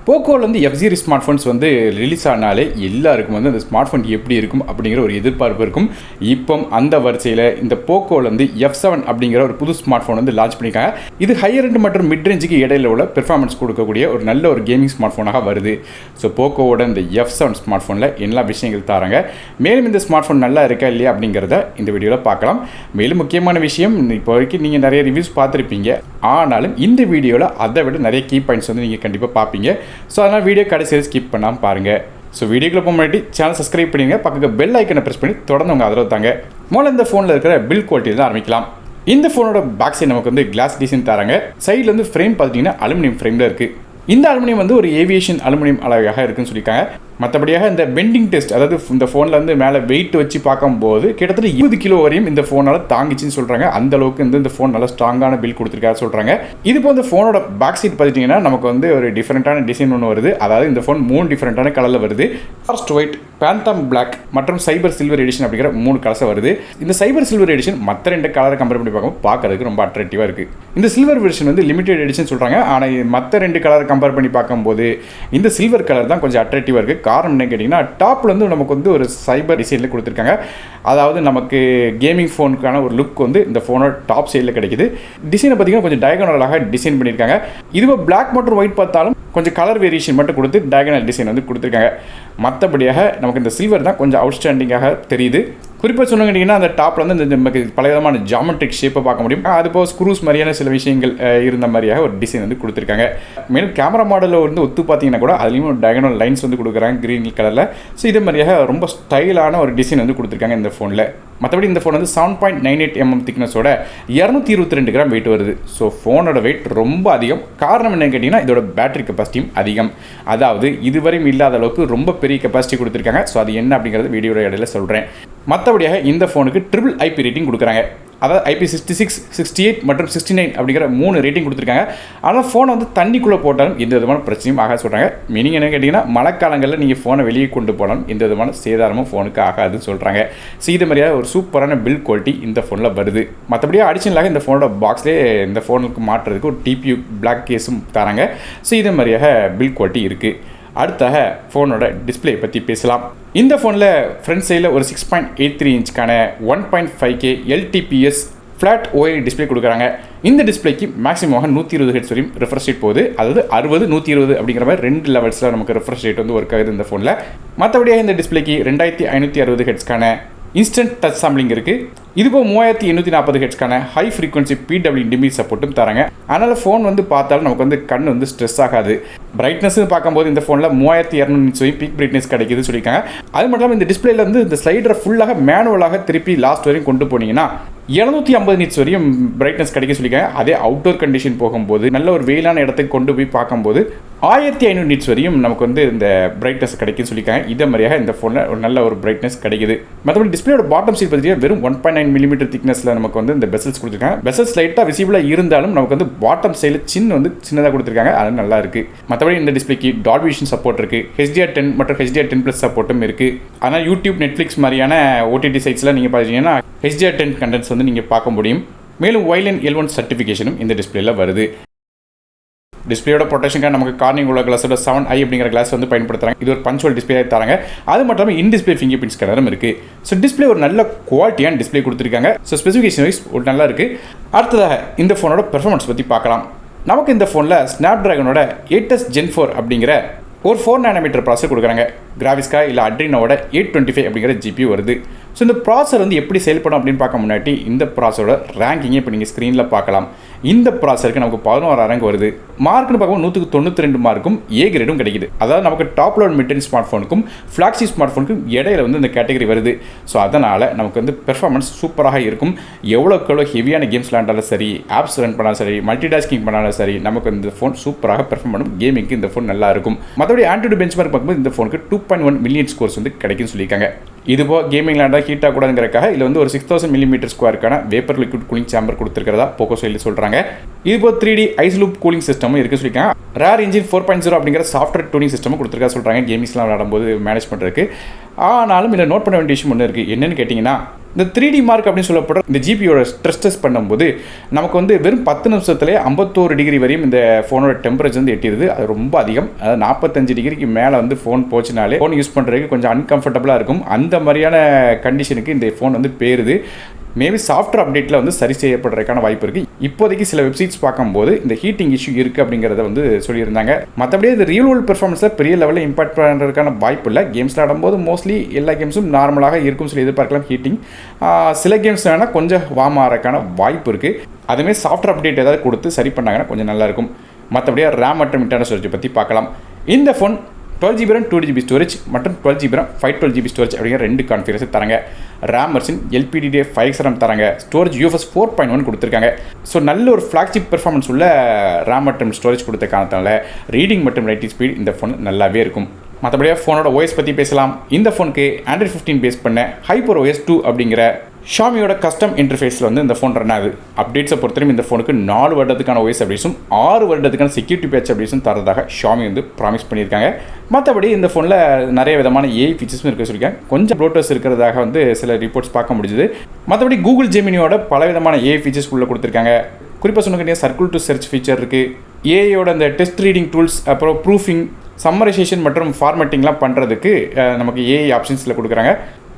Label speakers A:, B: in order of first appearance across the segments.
A: போக்கோலேருந்து F series smart phones வந்து release ஆனாலே எல்லாருக்கும் வந்து அந்த ஸ்மார்ட் ஃபோன் எப்படி இருக்கும் அப்படிங்கிற ஒரு எதிர்பார்ப்பு இருக்கும். இப்போ அந்த வரிசையில் இந்த போக்கோலேருந்து F7 அப்படிங்கிற ஒரு புது ஸ்மார்ட் ஃபோன் வந்து லான்ச் பண்ணியிருக்காங்க. இது ஹையர் எண்ட் மற்றும் மிட் ரேஞ்சுக்கு இடையில உள்ள பெர்ஃபார்மன்ஸ் கொடுக்கக்கூடிய ஒரு நல்ல ஒரு கேமிங் ஸ்மார்ட் ஃபோனாக வருது. ஸோ போக்கோவோட இந்த F7 ஸ்மார்ட் ஃபோனில் எல்லா விஷயங்கள் தராங்க. மேலும் இந்த ஸ்மார்ட் ஃபோன் நல்லா இருக்கா இல்லையா அப்படிங்கிறத இந்த வீடியோவில் பார்க்கலாம். மேலும் முக்கியமான விஷயம், இப்போ வரைக்கும் நீங்கள் நிறைய ரிவ்யூஸ் பார்த்துருப்பீங்க, ஆனாலும் இந்த வீடியோவில் அதை விட நிறைய கீ பாயிண்ட்ஸ் வந்து நீங்கள் கண்டிப்பாக பார்ப்பீங்க. ஸோ அதனால் வீடியோ கடைசியாக ஸ்கிப் பண்ணாமல் பாருங்கள். ஸோ வீடியோக்குள்ள போக முன்னாடி சேனல் சப்ஸ்கிரைப் பண்ணிங்க, பக்கத்துக்கு பெல் ஐக்கனை ப்ரெஸ் பண்ணி தொடர்ந்து உங்கள் ஆதரவு தாங்க. முதல்ல இந்த ஃபோனில் இருக்கிற பில்ட் குவாலிட்டி தான் ஆரம்பிக்கலாம். இந்த ஃபோனோட பேக் சைடு நமக்கு வந்து கிளாஸ் டிசைன் தராங்க. சைடில் வந்து ஃப்ரேம் பார்த்தீங்கன்னா அலுமினியம் ஃப்ரேமில் இருக்குது. இந்த அலுமினியம் வந்து ஒரு ஏவியேஷன் அலுமினியம் அளவாக இருக்குன்னு சொல்லியிருக்காங்க. மற்றபடியாக இந்த பெண்டிங் டெஸ்ட், அதாவது இந்த ஃபோனில் வந்து மேலே வெயிட் வச்சு பார்க்கும்போது கிட்டத்தட்ட 20 கிலோ வரையும் இந்த ஃபோனால் தாங்கிச்சின்னு சொல்கிறாங்க. அந்த அளவுக்கு இந்த ஃபோன் நல்லா ஸ்ட்ராங்கான பில் கொடுத்துருக்காரு சொல்கிறாங்க. இது இப்போ இந்த ஃபோனோட பேக் சைட் பார்த்துட்டிங்கன்னா நமக்கு வந்து ஒரு டிஃப்ரெண்ட்டான டிசைன் ஒன்று வருது. அதாவது இந்த ஃபோன் 3 டிஃப்ரெண்ட்டான கலரில் வருது. ஃபாரஸ்ட் ஒயிட், பேந்தம் பிளாக் மற்றும் சைபர் சில்வர் எடிஷன் அப்படிங்கிற 3 கலர்ஸாக வருது. இந்த சைபர் சில்வர் எடிஷன் மற்ற 2 கலரை கம்பேர் பண்ணி பார்க்கறதுக்கு ரொம்ப அட்ராக்டிவாக இருக்குது. இந்த சில்வர் வெர்ஷன் வந்து லிமிடெட் எடிஷன் சொல்கிறாங்க. ஆனால் மற்ற 2 கலரை கம்பேர் பண்ணி பார்க்கும்போது இந்த சில்வர் கலர் தான் கொஞ்சம் அட்ராக்டிவாக இருக்குது. காரணம் என்ன கேட்டிங்கன்னா, டாப்பில் வந்து நமக்கு வந்து ஒரு சைபர் டிசைனில் கொடுத்துருக்காங்க. அதாவது நமக்கு கேமிங் ஃபோனுக்கான ஒரு லுக் வந்து இந்த ஃபோனோட டாப் சைடில் கிடைக்குது. டிசைனை பார்த்தீங்கன்னா கொஞ்சம் டயகனலாக டிசைன் பண்ணியிருக்காங்க. இதுவே பிளாக் மற்றும் ஒயிட் பார்த்தாலும் கொஞ்சம் கலர் வேரியேஷன் மட்டும் கொடுத்து டயகனல் டிசைன் வந்து கொடுத்துருக்காங்க. மற்றபடியாக நமக்கு இந்த சில்வர் தான் கொஞ்சம் அவுட்ஸ்டாண்டிங்காக தெரியுது. குறிப்பாக சொன்னீங்கன்னா அந்த டாப்பில் வந்து இந்த நமக்கு பல விதமான ஜாமெட்ரிக் ஷேப்பை பார்க்க முடியும். அது போக ஸ்க்ரூஸ் மாதிரியான சில விஷயங்கள் இருந்த மாதிரியாக ஒரு டிசைன் வந்து கொடுத்துருக்காங்க. மேலும் கேமரா மாடலில் வந்து ஒத்து பார்த்தீங்கன்னா கூட அதுலேயும் ஒரு டயகனல் லைன்ஸ் வந்து கொடுக்குறாங்க க்ரீன் கலரில். ஸோ இதே மாதிரியாக ரொம்ப ஸ்டைலான ஒரு டிசைன் வந்து கொடுத்துருக்காங்க இந்த ஃபோனில். மற்றபடி இந்த ஃபோன் வந்து 7.98 mm திக்னஸோட 222 கிராம் வெயிட் வருது. ஸோ ஃபோனோட வெயிட் ரொம்ப அதிகம். காரணம் என்னன்னு கேட்டிங்கன்னா, இதோட பேட்டரி கெப்பாசிட்டியும் அதிகம். அதாவது இதுவரையும் இல்லாத அளவுக்கு ரொம்ப பெரிய கெப்பாசிட்டி கொடுத்துருக்காங்க. ஸோ அது என்ன அப்படிங்கிறது வீடியோட இடையில சொல்கிறேன். மற்றபடியாக இந்த ஃபோனுக்கு ட்ரிபிள் IP ரேட்டிங் கொடுக்குறாங்க. அதாவது IP66, 68 மற்றும் 69 அப்படிங்கிற 3 ரேட்டிங் கொடுத்துருக்காங்க. ஆனால் ஃபோனை வந்து தண்ணிக்குள்ளே போட்டாலும் எந்த விதமான பிரச்சனையும் ஆகாது சொல்கிறாங்க. மீனிங் என்ன கேட்டிங்கன்னா, மழைக்காலங்களில் நீங்கள் ஃபோனை வெளியே கொண்டு போனாலும் எந்த விதமான சேதாரமும் ஃபோனுக்கு ஆகாதுன்னு சொல்கிறாங்க. ஸோ இது மாதிரியாக ஒரு சூப்பரான பில்ட் குவாலிட்டி இந்த ஃபோனில் வருது. மற்றபடியாக அடிஷனலாக இந்த ஃபோனோட பாக்ஸ்லேயே இந்த ஃபோனுக்கு மாற்றுறதுக்கு ஒரு TPU பிளாக் கேஸும் தராங்க. ஸோ இதே மாதிரியாக பில்ட் குவாலிட்டி இருக்குது. அடுத்தாக ஃபோனோட டிஸ்பிளே பற்றி பேசலாம். இந்த ஃபோனில் ஃப்ரண்ட் சைடில் ஒரு 6.83 இன்ச்சுக்கான 1.5K LTPS flat OLED display கொடுக்குறாங்க. இந்த டிஸ்பிளேக்கு மேக்ஸிமமாக 120 ஹெட்ஸ் வரையும் ரெஃப்ரெஷ் ரேட் போகுது. அதாவது 60, 120 அப்படிங்கிற மாதிரி 2 லெவல்ஸில் நமக்கு ரெஃப்ரெஷ் ரேட் வந்து ஒர்க் ஆகுது இந்த ஃபோனில். மற்றபடியாக இந்த டிஸ்பிளேக்கு 2560 ஹெட்ஸ்க்கான இன்ஸ்டன்ட் டச் சாம்பிளிங் இருக்குது. இதுபோக 3840 ஹெட்ஸ்க்கான ஹை ஃப்ரீக்வன்சி PWM சப்போர்ட்டும் தராங்க. அதனால் ஃபோன் வந்து பார்த்தாலும் நமக்கு வந்து கண் வந்து ஸ்ட்ரெஸ் ஆகாது. பிரைட்னஸ் பார்க்கும்போது இந்த ஃபோனில் 3200 நிட்ஸ் வரையும் பீக் பிரைட்னஸ் கிடைக்குது சொல்லியிருக்காங்க. அது மட்டும் இல்லாமல் இந்த டிஸ்பிளேல வந்து இந்த ஸ்லைடரை ஃபுல்லாக மேனுவலாக திருப்பி லாஸ்ட் வரையும் கொண்டு போனீங்கன்னா 750 நிட்ஸ் வரையும் பிரைட்னஸ் கிடைக்க சொல்லியிருக்காங்க. அதே அவுட்டோர் கண்டிஷன் போகும்போது நல்ல ஒரு வெயிலான இடத்துக்கு கொண்டு போய் பார்க்கும்போது 1500 நிட்ஸ் வரையும் நமக்கு வந்து இந்த பிரைட்னஸ் கிடைக்குன்னு சொல்லியிருக்காங்க. இதே மாதிரியாக இந்த ஃபோனில் ஒரு நல்ல ஒரு பிரைட்னஸ் கிடைக்குது. மற்றபடி டிஸ்பிளேயோட பாட்டம் சைட் பார்த்தீங்கன்னா வெறும் 1.9 mm திக்னஸில் நமக்கு வந்து இந்த பெசல்ஸ் கொடுத்துருக்காங்க. பெசல்ஸ் லைட்டாக விசிபிளாக இருந்தாலும் நமக்கு வந்து பாட்டம் சைடில் சின்னதாக கொடுத்துருக்காங்க. அது நல்லா இருக்குது. மற்றபடி இந்த டிஸ்பிளேக்கு டால்பி விஷன் சப்போர்ட் இருக்குது. HDR10 மற்றும் HDR10+ சப்போர்ட்டும் இருக்குது. அதனால் யூடியூப், நெட்ஃப்ளிக்ஸ் மாதிரியான OTT சைட்ஸில் நீங்கள் பார்த்தீங்கன்னா HDR10 கண்டென்ட்ஸ் வந்து நீங்கள் பார்க்க முடியும். மேலும் YLN L1 சர்டிஃபிகேஷனும் இந்த டிஸ்பிளேல வருது. டிஸ்பிளேயோட ப்ரொடெக்ஷனுக்காக நமக்கு கார்னிங் உள்ள கிளாஸோட 7i அப்படிங்கிற கிளாஸ் வந்து பயன்படுத்துறாங்க. இது ஒரு பஞ்சுவல் டிஸ்பிளே தராங்க. அது மட்டும் இல்லாமல் இன் டிஸ்பிளே ஃபிங்கர் பிரிண்ட் ஸ்கேனரும் இருக்குது. ஸோ டிஸ்பிளே ஒரு நல்ல குவாலிட்டியான டிஸ்பிளே கொடுத்துருக்காங்க. ஸோ ஸ்பெசிஃபிகேஷன் வைஸ் ஒரு நல்லா இருக்குது. அடுத்ததாக இந்த ஃபோனோட பெர்ஃபார்மன்ஸ் பற்றி பார்க்கலாம். நமக்கு இந்த ஃபோனில் ஸ்னாப்ட்ராகனோட 8s Gen 4 அப்படிங்கிற ஒரு 4 nm ப்ராசஸர் கொடுக்குறாங்க. கிராஃபிக்ஸ்கா இல்லை அட்ரினோட 825 அப்படிங்கிற GPU வருது. ஸோ இந்த ப்ராசஸர் வந்து எப்படி செயல்படும் அப்படின்னு பார்க்க முன்னாடி இந்த ப்ராசஸரோட ரேங்கிங்கே இப்போ நீங்கள் ஸ்க்ரீனில் பார்க்கலாம். இந்த ப்ராசஸருக்கு நமக்கு 11 ரேங்க் வருது. மார்க்னு பார்க்கும்போது 192 மார்க்கும் A கிரேடும் கிடைக்குது. அதாவது நமக்கு top load mid range smart ஃபோனுக்கும் ஃப்ளாக்ஷிப் ஸ்மார்ட் ஃபோனுக்கும் இடையில வந்து இந்த கேட்டகரி வருது. ஸோ அதனால் நமக்கு வந்து பெர்ஃபார்மன்ஸ் சூப்பராக இருக்கும். எவ்வளோக்கு எவ்வளோ ஹெவியான கேம்ஸ் விளாண்டாலும் சரி, ஆப்ஸ் ரன் பண்ணாலும் சரி, மல்டி டாஸ்கிங் பண்ணாலும் சரி, நமக்கு இந்த ஃபோன் சூப்பராக பெர்ஃபார்ம் பண்ணும். கேமிங்க்கு இந்த ஃபோன் நல்லா இருக்கும். மற்றபடி ஆண்ட்ராய்டு பெஞ்ச் மார்க் பார்க்கும்போது இந்த ஃபோனுக்கு 2.1 மில்லியன் ஸ்கோர்ஸ் வந்து கிடைக்குன்னு சொல்லியிருக்காங்க. இதுபோல் கேமிங் லேண்டாக ஹீட் ஆகக்கூடாதுங்கிறக்காக இதில் வந்து ஒரு 6000 mm² vapour liquid cooling chamber கொடுத்துருக்கிறதா போக்கோ சைடில் சொல்கிறாங்க. இதுபோல் 3D ஐஸ் லூப் கூலிங் சிஸ்டமும் இருக்குது சொல்லியிருக்காங்க. ரேர் இன்ஜின் 4.0 அப்படிங்கிற சாஃப்ட்வேர் டூனிங் சிஸ்டமும் கொடுத்துருக்கா சொல்கிறாங்க கேமிங்ஸ்லாம் விளையாடும்போது மேனேஜ் பண்ணுறதுக்கு. ஆனாலும் இதில் நோட் பண்ண வேண்டிய விஷயம் ஒன்று இருக்குது. என்னென்னு கேட்டிங்கன்னா, இந்த 3D மார்க் அப்படின்னு சொல்லப்படுற இந்த ஜிபியோட ஸ்ட்ரெஸ் டெஸ்ட் பண்ணும்போது நமக்கு வந்து வெறும் 10 நிமிஷத்துலேயே 51 டிகிரி வரையும் இந்த ஃபோனோட டெம்பரேச்சர் வந்து எட்டிடுது. அது ரொம்ப அதிகம். அதாவது 45 டிகிரிக்கு மேலே வந்து ஃபோன் போச்சுனாலே ஃபோன் யூஸ் பண்ணுறதுக்கு கொஞ்சம் அன்கம்ஃபர்டபுளாக இருக்கும். அந்த மாதிரியான கண்டிஷனுக்கு இந்த ஃபோன் வந்து பேருது. மேபி சாஃப்ட்வேர் அப்டேட்டில் வந்து சரி செய்யப்படுறதுக்கான வாய்ப்பு இருக்குது. இப்போதைக்கு சில வெப்சைட்ஸ் பார்க்கும்போது இந்த ஹீட்டிங் இஷ்யூ இருக்குது அப்படிங்கிறத வந்து சொல்லியிருந்தாங்க. மற்றபடி இது ரியல் வேர்ல்ட் பெர்ஃபார்மன்ஸில் பெரிய லெவலில் இம்பாக்ட் பண்ணுறதுக்கான வாய்ப்பு இல்லை. கேம்ஸில் ஆடும்போது மோஸ்ட்லி எல்லா கேம்ஸும் நார்மலாக இருக்கும் சொல்லி எதிர்பார்க்கலாம். ஹீட்டிங் சில கேம்ஸ் வேணால் கொஞ்சம் வார்ம் ஆகிறதுக்கான வாய்ப்பு இருக்குது. அதுமாதிரி சாஃப்ட்வேர் அப்டேட் ஏதாவது கொடுத்து சரி பண்ணாங்கன்னா கொஞ்சம் நல்லாயிருக்கும். மற்றபடியாக ரேம் மற்றும் இன்டர்னல் ஸ்டோரேஜ் பற்றி பார்க்கலாம். இந்த phone 12GB RAM 2GB storage மற்றும் 12GB RAM 512GB ஸ்டோரேஜ் அப்படிங்கிற 2 கான்ஃபிகரேஷன் தராங்க. ரேம் வெர்ஷன் LPDDR5X RAM தராங்க. ஸ்டோரேஜ் UFS 4.1 கொடுத்துருக்காங்க. ஸோ நல்ல ஒரு ஃப்ளாக்ஷிப் பெர்ஃபார்மன்ஸ் உள்ள ரேம் மற்றும் ஸ்டோரேஜ் கொடுத்த காரணத்தால் ரீடிங் மற்றும் ரைட்டிங் ஸ்பீட் இந்த ஃபோன் நல்லாவே இருக்கும். மற்றபடியாக ஃபோனோட OS பற்றி பேசலாம். இந்த ஃபோனுக்கு Android 15 பேஸ் பண்ண HyperOS 2 அப்படிங்கிற ஷாமியோட கஸ்டம் இன்டர்ஃபேஸில் வந்து இந்த ஃபோன் ரன் ஆகுது. அப்டேட்ஸை பொறுத்தவரைக்கும் இந்த ஃபோனுக்கு 4 வருடத்துக்கான OS அப்டேட்ஸும் 6 வருடத்துக்கான செக்யூரிட்டி பேட்ச் அப்டேட்ஸும் தரதாக ஷாமி வந்து ப்ராமிஸ் பண்ணியிருக்காங்க. மற்றபடி இந்த ஃபோனில் நிறைய விதமான AI ஃபீச்சர்ஸும் இருக்க சொல்லியிருக்காங்க. கொஞ்சம் ப்ளோட்டர்ஸ் இருக்கிறதாக வந்து சில ரிப்போர்ட்ஸ் பார்க்க முடிஞ்சுது. மற்றபடி கூகுள் ஜெமினியோட பல விதமான AI ஃபீச்சர்ஸ் உள்ளே கொடுத்துருக்காங்க. குறிப்பாக சொன்னீங்கன்னா சர்க்கிள் டு சர்ச் ஃபீச்சர் இருக்குது. ஏஐயோட அந்த டெஸ்ட் ரீடிங் டூல்ஸ், அப்புறம் ப்ரூஃபிங், சம்மரைசேஷன் மற்றும் ஃபார்மேட்டிங்லாம் பண்ணுறதுக்கு நமக்கு AI ஆப்ஷன்ஸில் கொடுக்குறாங்க.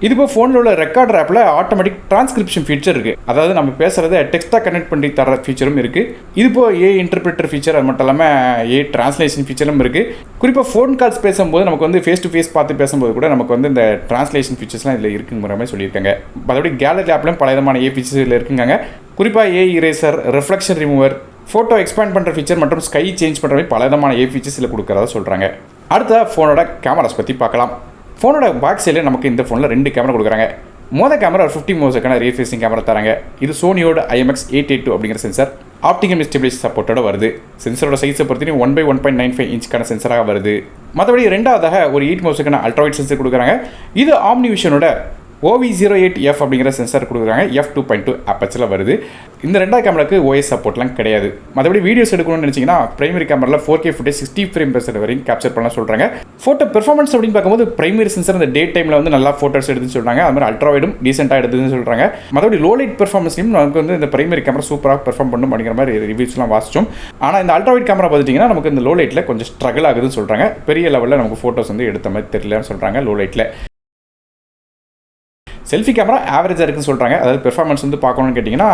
A: இதுபோ ஃபோனில் உள்ள ரெக்கார்டர் ஆப்பில் ஆட்டோமேட்டிக் டிரான்ஸ்கிரிப்ஷன் ஃபீச்சர் இருக்குது. அதாவது நம்ம பேசுகிறத டெக்ஸ்ட்டாக கனெக்ட் பண்ணி தர ஃபீச்சரும் இருக்குது. இதுபோ AI இன்டர்பிரிட்டர் ஃபீச்சர், அது மட்டும் இல்லாமல் AI டிரான்ஸ்லேஷன் ஃபீச்சரும் இருக்குது. குறிப்பாக ஃபோன் கால்ஸ் பேசும்போது நமக்கு வந்து ஃபேஸ் டு ஃபேஸ் பார்த்து பேசும்போது கூட நமக்கு வந்து இந்த டிரான்ஸ்லேஷன் ஃபீச்சர்ஸ்லாம் இதில் இருக்குங்கிற மாதிரி சொல்லியிருக்காங்க. மற்றபடி கேலரி ஆப்லையும் பல விதமான AI ஃபீச்சர்ஸ் இதில் இருக்குங்க. குறிப்பாக AI eraser, reflection remover, photo expand பண்ணுற ஃபீச்சர் மற்றும் ஸ்கை சேஞ்ச் பண்ணுற மாதிரி பல விதமான AI ஃபீச்சர்ஸ் இதில் கொடுக்குறதா சொல்கிறாங்க. அடுத்த ஃபோனோட கேமராஸ் பற்றி பார்க்கலாம். ஃபோனோட பேக் சைடில் நமக்கு இந்த ஃபோனில் 2 கேமரா கொடுக்குறாங்க. மொதல் கேமரா ஒரு 50 மெகாபிக்சலுக்கான ரியர் ஃபேசிங் கேமரா தராங்க. இது சோனியோட IMX882 அப்படிங்கிற சென்சார் ஆப்டிகல் ஸ்டெபிலைசேஷன் சப்போர்ட்டோட வருது. சென்சரோட சைஸை பொறுத்தவரைக்கும் 1/1.95 இன்ச்சுக்கான சென்சராக வருது. மற்றபடி ரெண்டாவதாக ஒரு 8 மெகாபிக்சலுக்கான அல்ட்ராவைட் சென்சர் கொடுக்குறாங்க. இது ஆம்னிவிஷனோட OV08F அப்படிங்கிற சென்சார் கொடுக்குறாங்க. F2.2 அப்பச்சரில் வருது. இந்த ரெண்டாவது கேமராக்கு OS சப்போர்ட்லாம் கிடையாது. மற்றபடி வீடியோஸ் எடுக்கணும்னு நினச்சிங்கன்னா பிரைமரி கேமராவில் 4K ஃபுட்டேஜ் 60 ஃப்ரேம்/செகண்ட் வரைக்கும் கேப்சர் பண்ணலாம் சொல்கிறாங்க. ஃபோட்டோ பெர்ஃபார்மன்ஸ் அப்படின்னு பார்க்கும்போது பிரைமரி சென்சர் இந்த டே டைமில் வந்து நல்லா ஃபோட்டோஸ் எடுத்துன்னு சொல்கிறாங்க. அது மாதிரி அல்ட்ராவைடும் டீசெண்டாக எடுத்துன்னு சொல்கிறாங்க. மற்றபடி லோ லைட் பெர்ஃபார்மன்ஸ்லையும் நமக்கு வந்து இந்த பிரைமரி கேமரா சூப்பராக பெர்ஃபார்ம் பண்ணும் அப்படிங்கிற மாதிரி ரிவ்யூஸ்லாம் வாசிச்சோம். ஆனால் இந்த அல்ட்ராவைட் கேமரா பார்த்துட்டிங்கன்னா நமக்கு இந்த லோ லைட்டில் கொஞ்சம் ஸ்ட்ரகிள் ஆகுதுன்னு சொல்கிறாங்க. பெரிய லெவலில் நமக்கு ஃபோட்டோஸ் வந்து எடுத்த மாதிரி தெரியலன்னு சொல்கிறாங்க லோ லைட்டில். செல்ஃபி கேமரா ஆவரேஜாக இருக்குன்னு சொல்கிறாங்க. அதாவது பெர்ஃபார்மன்ஸ் வந்து பார்க்கணும்னு கேட்டிங்கன்னா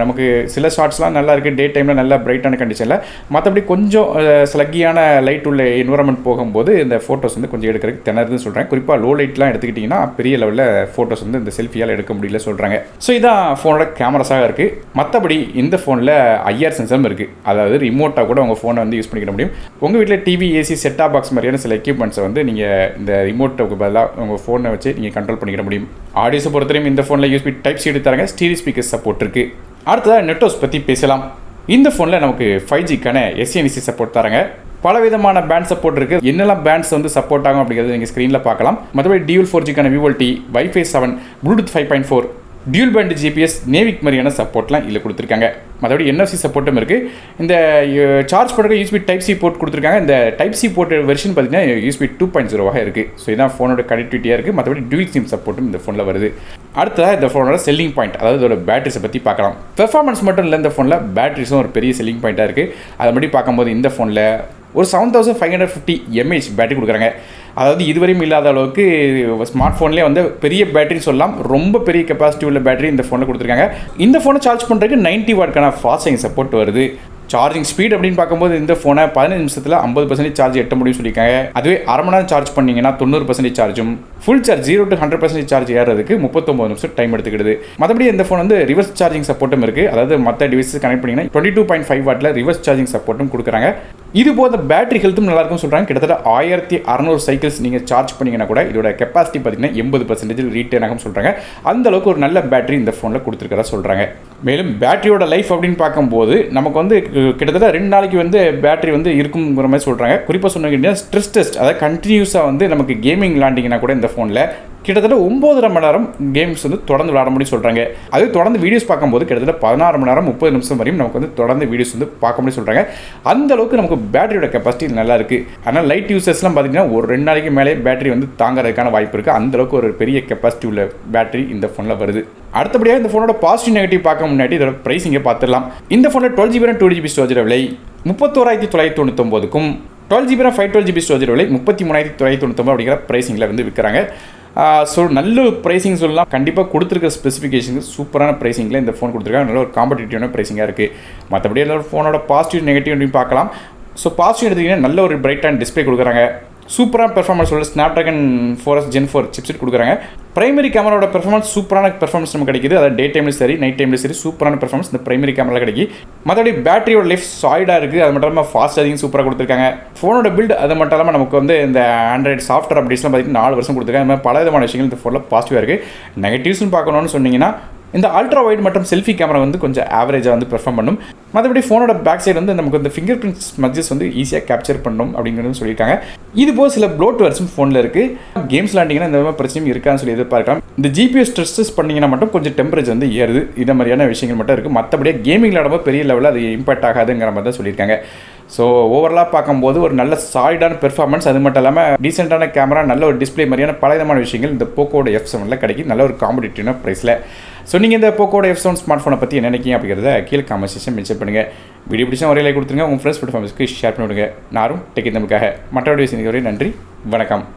A: நமக்கு சில ஷார்ட்ஸ்லாம் நல்லா இருக்குது டே டைமில் நல்லா பிரைட்டான கண்டிஷனில். மற்றபடி கொஞ்சம் ஸ்லக்கியான லைட் உள்ள என்வரன்மெண்ட் போகும்போது இந்த ஃபோட்டோஸ் வந்து கொஞ்சம் எடுக்கிறதுக்கு திணறுதுன்னு சொல்கிறாங்க. குறிப்பாக லோ லைட்லாம் எடுத்துக்கிட்டிங்கன்னா பெரிய லெவலில் ஃபோட்டோஸ் வந்து இந்த செல்ஃபியால் எடுக்க முடியல சொல்கிறாங்க. ஸோ இதான் ஃபோனோட கேமராஸாக இருக்குது. மற்றபடி இந்த ஃபோனில் IR சென்சரும் இருக்குது. அதாவது ரிமோட்டாக கூட உங்கள் ஃபோனை வந்து யூஸ் பண்ணிக்க முடியும். உங்கள் வீட்டில் டிவி, ஏசி, செட்டாப் பாக்ஸ் மாதிரியான சில எக்யூப்மெண்ட்ஸை வந்து நீங்கள் இந்த ரிமோட்டுக்கு பதிலாக உங்கள் ஃபோனை வச்சு நீங்கள் கண்ட்ரோல் பண்ணிக்க முடியும். ஆடியோஸை பொறுத்தவரையும் இந்த ஃபோனில் USB Type-C எடுத்தாங்க. ஸ்டீரியோ ஸ்பீக்கர் சப்போர்ட் இருக்குது. அடுத்ததாக நெட்ஒர்க்ஸ் பற்றி பேசலாம். இந்த ஃபோனில் நமக்கு 5Gக்கான SNC சப்போர்ட் தராங்க. பல விதமான பேண்ட் சப்போர்ட் இருக்குது. என்னெல்லாம் பேண்ட்ஸ் வந்து சப்போர்ட் ஆகும் அப்படிங்கிறது நீங்கள் ஸ்க்ரீனில் பார்க்கலாம். மற்றபடி டியூல் 4Gக்கான VoLTE, Wi-Fi 7, Bluetooth 5.4, dual band GPS, NavIC மாதிரியான சப்போர்ட்லாம் இதில் கொடுத்துருக்காங்க. மற்றபடி NFC சப்போர்ட்டும் இருக்குது. இந்த சார்ஜ் பண்ணுற USB Type-C போர்ட் கொடுத்துருக்காங்க. இந்த Type-C போர்ட் வெர்ஷன் பார்த்தீங்கன்னா USB 2.0 இருக்குது. ஸோ இதான் ஃபோனோட கனெக்டிவிட்டியாக இருக்குது. மற்றபடி டியூல் சிம் சப்போர்ட்டும் இந்த ஃபோனில் வருது. அடுத்ததாக இந்த ஃபோனோட செல்லிங் பாயிண்ட், அதாவது இதோட பேட்டரிஸை பற்றி பார்க்கலாம். பெர்ஃபார்மன்ஸ் மட்டும் இல்லை, இந்த ஃபோனில் பேட்டரிஸும் ஒரு பெரிய செல்லிங் பாயிண்ட்டாக இருக்குது. அதை பற்றி பார்க்கும்போது இந்த ஃபோனில் ஒரு 7550 mAh பேட்டரி கொடுக்குறாங்க. அதாவது இதுவரையும் இல்லாத அளவுக்கு ஸ்மார்ட் ஃபோன்லேயே வந்து பெரிய பேட்டரி சொல்லலாம். ரொம்ப பெரிய கெப்பாசிட்டி உள்ள பேட்டரி இந்த ஃபோனில் கொடுத்துருக்காங்க. இந்த ஃபோனை சார்ஜ் பண்ணுறதுக்கு 90 வாட்க்கான ஃபாஸ்ட் சார்ஜிங் சப்போர்ட் வருது. சார்ஜிங் ஸ்பீட் அப்படின்னு பார்க்கும்போது இந்த ஃபோனை 15 நிமிஷத்தில் 50% சார்ஜ் எட்ட முடியும் சொல்லியிருக்காங்க. அதுவே அரை மணி நேரம் சார்ஜ் பண்ணிங்கன்னா 90% சார்ஜும், ஃபுல் சார்ஜ் 0 to 100% சார்ஜ் ஏறதுக்கு 39 நிமிஷம் டைம் எடுத்துக்கிடுது. மற்றபடி இந்த ஃபோன் வந்து ரிவர்ஸ் சார்ஜிங் சப்போர்ட்டும் இருக்குது. அதாவது மற்ற டிவைஸஸ் கனெக்ட் பண்ணிங்கன்னா 22.5 வாட்டில் ரிவர்ஸ் சார்ஜிங் சப்போர்ட்டும் கொடுக்குறாங்க. இது போத பேட்டரி ஹெல்த்தும் நல்லா இருக்கும்னு சொல்கிறாங்க. கிட்டத்தட்ட 1600 சைக்கிள்ஸ் நீங்கள் சார்ஜ் பண்ணிங்கன்னா கூட இதோட கெப்பாசிட்டி பார்த்தீங்கன்னா 80% ரீட்டைன் ஆகும் சொல்கிறாங்க. அந்த அளவுக்கு ஒரு நல்ல பேட்டரி இந்த ஃபோனில் கொடுத்துருக்கிறதா சொல்கிறாங்க. மேலும் பேட்டரியோட லைஃப் அப்படின்னு பார்க்கும்போது நமக்கு வந்து கிட்டத்தட்ட 2 நாளைக்கு வந்து பேட்டரி வந்து இருக்குங்கிற மாதிரி சொல்கிறாங்க. குறிப்பாக சொன்னீங்கன்னா ஸ்ட்ரெஸ் டெஸ்ட், அதாவது கண்டினியூஸாக வந்து நமக்கு கேமிங் விளாண்டிங்கன்னா கூட இந்த ஃபோனில் கிட்டத்தட்ட 9.5 மணி நேரம் கேம்ஸ் வந்து தொடர்ந்து விளையாட முடியும் சொல்கிறாங்க. அது தொடர்ந்து வீடியோஸ் பார்க்கும்போது கிட்டத்தட்ட 16 மணி நேரம் 30 நிமிஷம் வரையும் நமக்கு வந்து தொடர்ந்து வீடியோஸ் வந்து பார்க்க முடியும் சொல்கிறாங்க. அந்த அளவுக்கு நமக்கு பேட்டரியோட கெப்பாசிட்டி நல்லா இருக்குது. ஆனால் லைட் யூசர்ஸ்லாம் பார்த்தீங்கன்னா ஒரு 2 நாளைக்கு மேலே பேட்டரி வந்து தாங்கிறதுக்கான வாய்ப்பு இருக்குது. அந்தளவுக்கு ஒரு பெரிய கெப்பாசிட்டி உள்ள பேட்டரி இந்த ஃபோனில் வருது. அடுத்தபடியாக இந்த ஃபோனோட பாசிட்டிவ் நெகட்டிவ் பார்க்க முன்னாடி இதோட ப்ரைஸிங்கை பார்த்துடலாம். இந்த ஃபோனில் 12GB RAM 2GB ஸ்டோரேஜ் விலை 31,999க்கும் 12GB RAM 512GB ஸ்டோரேஜ் விலை 33,999 அப்படிங்கிற ப்ரைஸிங்கில் வந்து விற்கிறாங்க. ஸோ நல்ல ப்ரைஸிங் சொல்லலாம். கண்டிப்பாக கொடுத்துருக்க ஸ்பெசிஃபிகேஷனுக்கு சூப்பரான ப்ரைஸிங்கில் இந்த ஃபோன் கொடுத்துருக்காங்க. நல்ல ஒரு காம்படிட்டிவான ப்ரைஸிங்காக இருக்குது. மற்றபடி எல்லா ஃபோனோட பாசிட்டிவ் நெகட்டிவ் பார்க்கலாம். ஸோ பாசிட்டிவ் எடுத்திங்கன்னா நல்ல ஒரு பிரைட்டான டிஸ்பிளே கொடுக்குறாங்க. சூப்பரான பெர்ஃபார்மன்ஸ் உள்ள Snapdragon 4S Gen 4 சிப்செட் கொடுக்குறாங்க. பிரைமரி கேமராவோட பெர்ஃபார்மன்ஸ் சூப்பரான பெர்ஃபார்மன்ஸ் நமக்கு கிடைக்குது. அதாவது டே டைம்லையும் சரி நைட் டைம்லையும் சரி சூப்பரான பெர்ஃபார்மன்ஸ் இந்த பிரைமரி கேமராவில் கிடைக்கும். மற்றபடி பேட்டரியோட லைஃப் சாலிடாக இருக்குது. அது மட்டும் இல்லாமல் ஃபாஸ்ட் சார்ஜிங் சூப்பராக கொடுத்துருக்காங்க. ஃபோனோட பில்ட் அது மட்டும் இல்லாமல் நமக்கு வந்து இந்த ஆண்ட்ராய்டு சாஃப்ட்வேர் அப்டேட்ஸ்லாம் பார்த்தீங்கன்னா 4 வருஷம் கொடுத்துருக்காங்க. இந்த மாதிரி பல விதமான விஷயங்கள் இந்த ஃபோனில் பாசிட்டிவாக இருக்குது. நெகட்டிவ்ஸ்னு பார்க்கணும்னு சொன்னீங்கன்னா இந்த அல்ட்ரா வைட் மற்றும் செல்ஃபி கேமரா வந்து கொஞ்சம் ஆவரேஜாக வந்து பெர்ஃபார்ம் பண்ணும். மற்றபடி ஃபோனோட பேக் சைடு வந்து நமக்கு வந்து ஃபிங்கர் பிரிண்ட் ஸ்மட்ஜஸ் வந்து ஈஸியாக கேப்சர் பண்ணணும் அப்படிங்கிறது சொல்லியிருக்காங்க. இது போல் சில ப்ளோட்வேர்ஸும் ஃபோனில் இருக்குது. கேம்ஸ் விளாண்டிங்கன்னா இந்த மாதிரி பிரச்சனையும் இருக்கான்னு சொல்லி எதிர்பார்க்கலாம். இந்த ஜிபிஎஸ் ஸ்ட்ரெஸ் பண்ணிங்கன்னா மட்டும் கொஞ்சம் டெம்பரேச்சர் வந்து ஏறுது. இந்த மாதிரியான விஷயங்கள் மட்டும் இருக்குது. மற்றபடியே கேமிங் விளாடும்போது பெரிய லெவலில் அது இம்பாக்ட் ஆகாதுங்கிற மாதிரி தான் சொல்லியிருக்காங்க. ஸோ ஓவரலாக பார்க்கும்போது ஒரு நல்ல சாலிடான பெர்ஃபார்மன்ஸ், அது மட்டும் இல்லாமல் டீசெண்டான கேமரா, நல்ல ஒரு டிஸ்பிளே மாதிரியான பல விதமான விஷயங்கள் இந்த போக்கோட F7 கிடைக்கும். நல்ல ஒரு காம்படிட்டிவான ப்ரைஸில். ஸோ நீங்கள் இந்த போக்கோட F7 ஸ்மார்ட் ஃபோனை பற்றி என்ன நினைக்கிங்க அப்படிங்கிறத கீழே காமெண்ட் செக்ஷன் மென்ஷன் பண்ணுங்கள். வீடியோ பிடிச்சா ஒரே லைக் கொடுத்துருங்க. உங்கள் ஃப்ரெண்ட்ஸ் ஃபேமிலிஸ்க்கு ஷேர் பண்ணி விடுங்க. நானும் டெக் தமிழுக்காக மற்ற வீடியோஸ் வரை நன்றி, வணக்கம்.